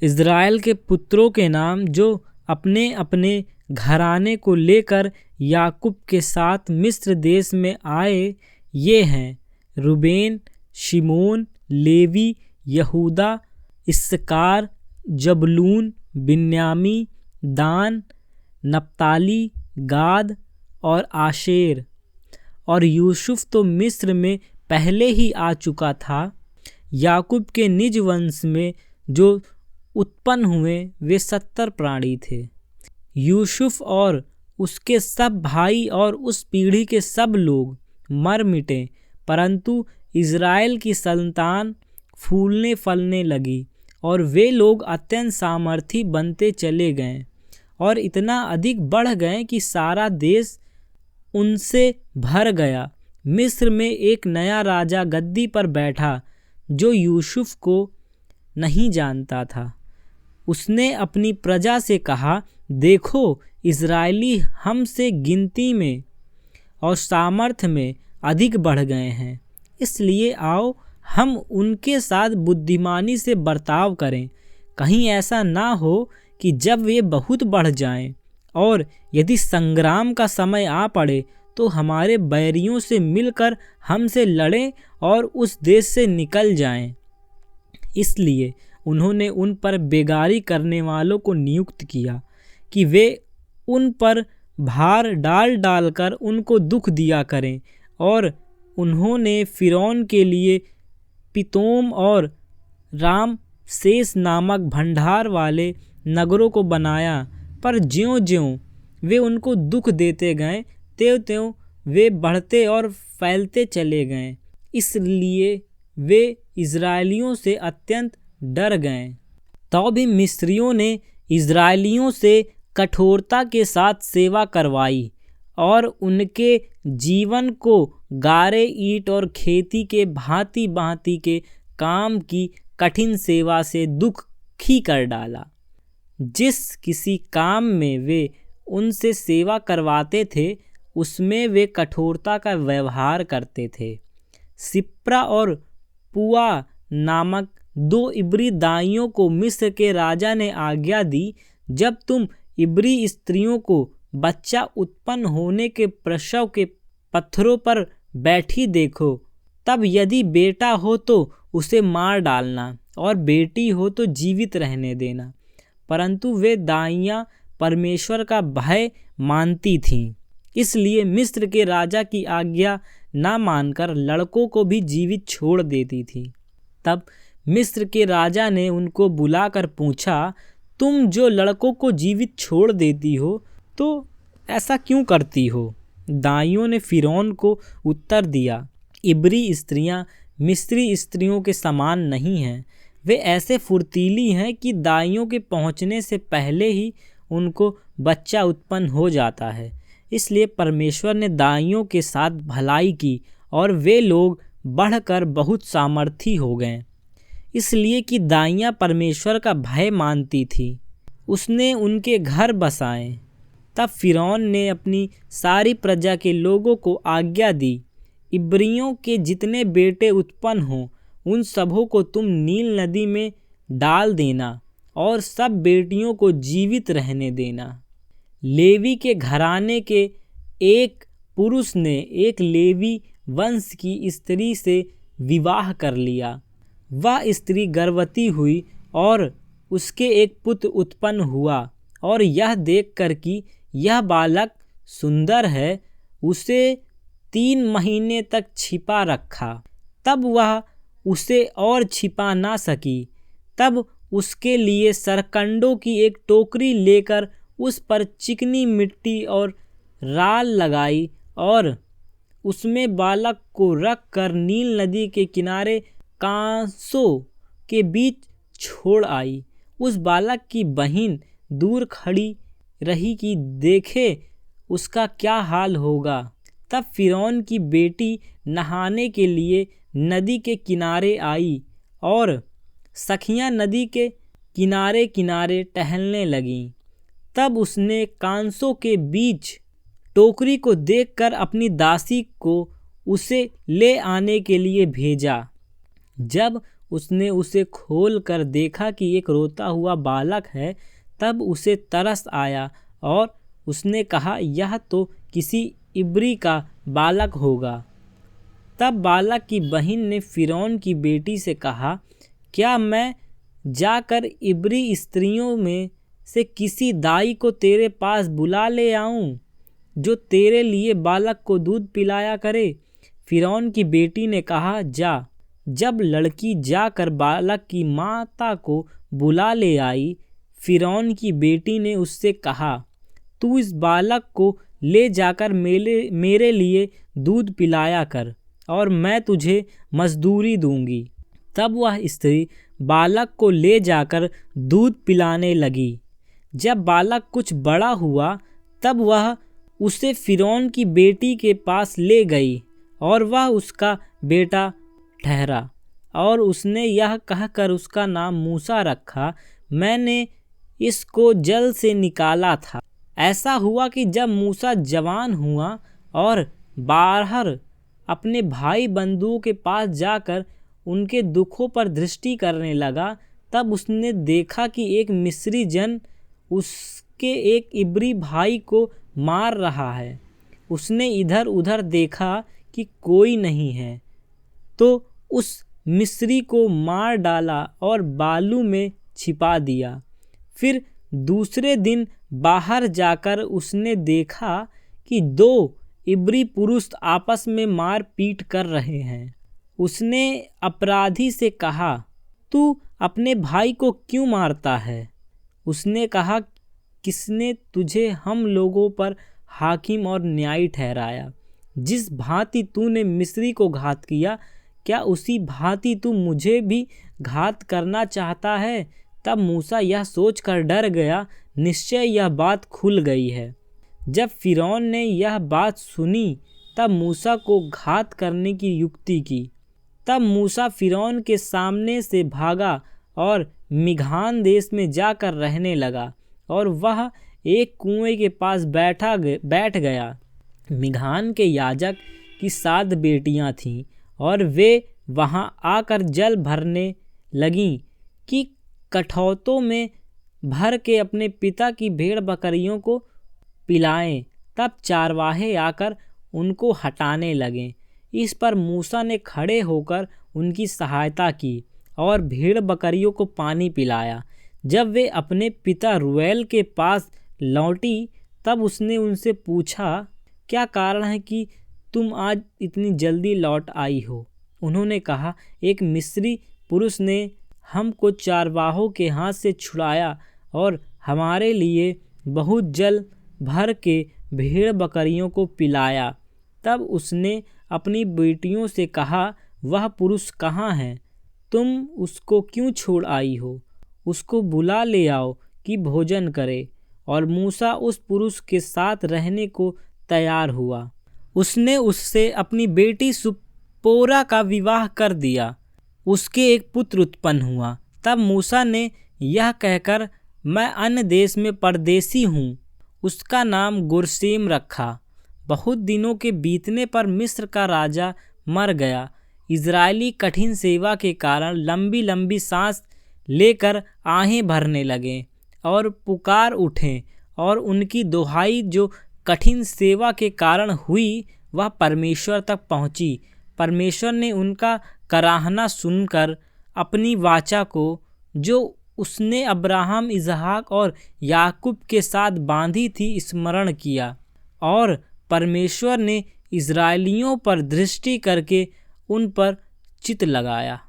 Israel के पुत्रों के नाम जो अपने अपने घराने को लेकर याकूब के साथ मिस्र देश में आए, ये हैं: रूबेन, शिमोन, लेवी, यहूदा, इस्साकार, जबूलून, बिन्यामीन, दान, नप्ताली, गाद और आशेर। और यूसुफ तो मिस्र में पहले ही आ चुका था। याकूब के निज वंश में जो उत्पन्न हुए वे 70 प्राणी थे। यूसुफ और उसके सब भाई और उस पीढ़ी के सब लोग मर मिटे, परंतु इज़राइल की संतान फूलने फलने लगी और वे लोग अत्यंत सामर्थी बनते चले गए और इतना अधिक बढ़ गए कि सारा देश उनसे भर गया। मिस्र में एक नया राजा गद्दी पर बैठा जो यूसुफ को नहीं जानता था। उसने अपनी प्रजा से कहा, देखो, इज़राइली हमसे गिनती में और सामर्थ्य में अधिक बढ़ गए हैं, इसलिए आओ हम उनके साथ बुद्धिमानी से बर्ताव करें। कहीं ऐसा ना हो कि जब वे बहुत बढ़ जाएं और यदि संग्राम का समय आ पड़े तो हमारे बैरियों से मिलकर हमसे लड़ें और उस देश से निकल जाएं। इसलिए उन्होंने उन पर बेगारी करने वालों को नियुक्त किया कि वे उन पर भार डाल डालकर उनको दुख दिया करें, और उन्होंने फ़िरौन के लिए पितोम और रामसेस नामक भंडार वाले नगरों को बनाया। पर ज्यों-ज्यों वे उनको दुख देते गए, त्यों-त्यों वे बढ़ते और फैलते चले गए। इसलिए वे इज़राइलियों से अत्यंत डर गए। तो भी मिस्रियों ने इज़राइलियों से कठोरता के साथ सेवा करवाई और उनके जीवन को गारे ईंट और खेती के भांति भांति के काम की कठिन सेवा से दुखी कर डाला। जिस किसी काम में वे उनसे सेवा करवाते थे उसमें वे कठोरता का व्यवहार करते थे। सिप्रा और पुआ नामक 2 इब्री दाइयों को मिस्र के राजा ने आज्ञा दी, जब तुम इब्री स्त्रियों को बच्चा उत्पन्न होने के प्रसव के पत्थरों पर बैठी देखो, तब यदि बेटा हो तो उसे मार डालना और बेटी हो तो जीवित रहने देना। परंतु वे दाइयाँ परमेश्वर का भय मानती थीं, इसलिए मिस्र के राजा की आज्ञा ना मानकर लड़कों को भी जीवित छोड़ देती थी। तब मिस्र के राजा ने उनको बुलाकर पूछा, तुम जो लड़कों को जीवित छोड़ देती हो तो ऐसा क्यों करती हो? दाइयों ने फ़िरौन को उत्तर दिया, इब्री स्त्रियां मिस्री स्त्रियों के समान नहीं हैं। वे ऐसे फुर्तीली हैं कि दाइयों के पहुंचने से पहले ही उनको बच्चा उत्पन्न हो जाता है। इसलिए परमेश्वर ने दाइयों के साथ भलाई की और वे लोग बढ़कर बहुत सामर्थी हो गए। इसलिए कि दाइयाँ परमेश्वर का भय मानती थी, उसने उनके घर बसाए। तब फ़िरौन ने अपनी सारी प्रजा के लोगों को आज्ञा दी, इब्रियों के जितने बेटे उत्पन्न हों उन सबों को तुम नील नदी में डाल देना और सब बेटियों को जीवित रहने देना। लेवी के घराने के एक पुरुष ने एक लेवी वंश की स्त्री से विवाह कर लिया। वह स्त्री गर्भवती हुई और उसके एक पुत्र उत्पन्न हुआ, और यह देखकर कि यह बालक सुंदर है, उसे 3 महीने तक छिपा रखा। तब वह उसे और छिपा ना सकी। तब उसके लिए सरकंडों की एक टोकरी लेकर उस पर चिकनी मिट्टी और राल लगाई और उसमें बालक को रख कर नील नदी के किनारे कांसों के बीच छोड़ आई। उस बालक की बहन दूर खड़ी रही कि देखे उसका क्या हाल होगा। तब फ़िरौन की बेटी नहाने के लिए नदी के किनारे आई और सखियां नदी के किनारे किनारे टहलने लगीं। तब उसने कांसों के बीच टोकरी को देखकर अपनी दासी को उसे ले आने के लिए भेजा। जब उसने उसे खोल कर देखा कि एक रोता हुआ बालक है, तब उसे तरस आया और उसने कहा, यह तो किसी इब्री का बालक होगा। तब बालक की बहन ने फिरौन की बेटी से कहा, क्या मैं जाकर इब्री स्त्रियों में से किसी दाई को तेरे पास बुला ले आऊं, जो तेरे लिए बालक को दूध पिलाया करे? फिरौन की बेटी ने कहा, जा। जब लड़की जाकर बालक की माता को बुला ले आई, फिरौन की बेटी ने उससे कहा, तू इस बालक को ले जाकर मेरे लिए दूध पिलाया कर और मैं तुझे मजदूरी दूंगी। तब वह स्त्री बालक को ले जाकर दूध पिलाने लगी। जब बालक कुछ बड़ा हुआ, तब वह उसे फिरौन की बेटी के पास ले गई और वह उसका बेटा ठहरा। और उसने यह कहकर उसका नाम मूसा रखा, मैंने इसको जल से निकाला था। ऐसा हुआ कि जब मूसा जवान हुआ और बाहर अपने भाई बंधुओं के पास जाकर उनके दुखों पर दृष्टि करने लगा, तब उसने देखा कि एक मिस्री जन उसके एक इब्री भाई को मार रहा है। उसने इधर उधर देखा कि कोई नहीं है, तो उस मिस्री को मार डाला और बालू में छिपा दिया। फिर दूसरे दिन बाहर जाकर उसने देखा कि 2 इब्री पुरुष आपस में मार पीट कर रहे हैं। उसने अपराधी से कहा, तू अपने भाई को क्यों मारता है? उसने कहा, किसने तुझे हम लोगों पर हाकिम और न्यायी ठहराया? जिस भांति तूने मिस्री को घात किया, क्या उसी भांति तू मुझे भी घात करना चाहता है? तब मूसा यह सोचकर डर गया, निश्चय यह बात खुल गई है। जब फिरौन ने यह बात सुनी, तब मूसा को घात करने की युक्ति की। तब मूसा फिरौन के सामने से भागा और मिघान देश में जाकर रहने लगा और वह एक कुएं के पास बैठ गया। मिघान के याजक की 7 बेटियां थीं और वे वहां आकर जल भरने लगीं कि कठौतों में भर के अपने पिता की भेड़ बकरियों को पिलाएं। तब चारवाहे आकर उनको हटाने लगे। इस पर मूसा ने खड़े होकर उनकी सहायता की और भेड़ बकरियों को पानी पिलाया। जब वे अपने पिता रुएल के पास लौटी, तब उसने उनसे पूछा, क्या कारण है कि तुम आज इतनी जल्दी लौट आई हो? उन्होंने कहा, एक मिस्री पुरुष ने हमको चारवाहों के हाथ से छुड़ाया और हमारे लिए बहुत जल भर के भेड़ बकरियों को पिलाया। तब उसने अपनी बेटियों से कहा, वह पुरुष कहाँ है? तुम उसको क्यों छोड़ आई हो? उसको बुला ले आओ कि भोजन करे। और मूसा उस पुरुष के साथ रहने को तैयार हुआ। उसने उससे अपनी बेटी सुप्पोरा का विवाह कर दिया। उसके एक पुत्र उत्पन्न हुआ। तब मूसा ने यह कहकर, मैं अन्य देश में परदेसी हूँ, उसका नाम गुरसेम रखा। बहुत दिनों के बीतने पर मिस्र का राजा मर गया। इजरायली कठिन सेवा के कारण लंबी लंबी सांस लेकर आहें भरने लगे और पुकार उठे, और उनकी दुहाई जो कठिन सेवा के कारण हुई वह परमेश्वर तक पहुंची। परमेश्वर ने उनका कराहना सुनकर अपनी वाचा को, जो उसने अब्राहम, इसहाक और याकूब के साथ बांधी थी, स्मरण किया, और परमेश्वर ने इजरायलियों पर दृष्टि करके उन पर चित्त लगाया।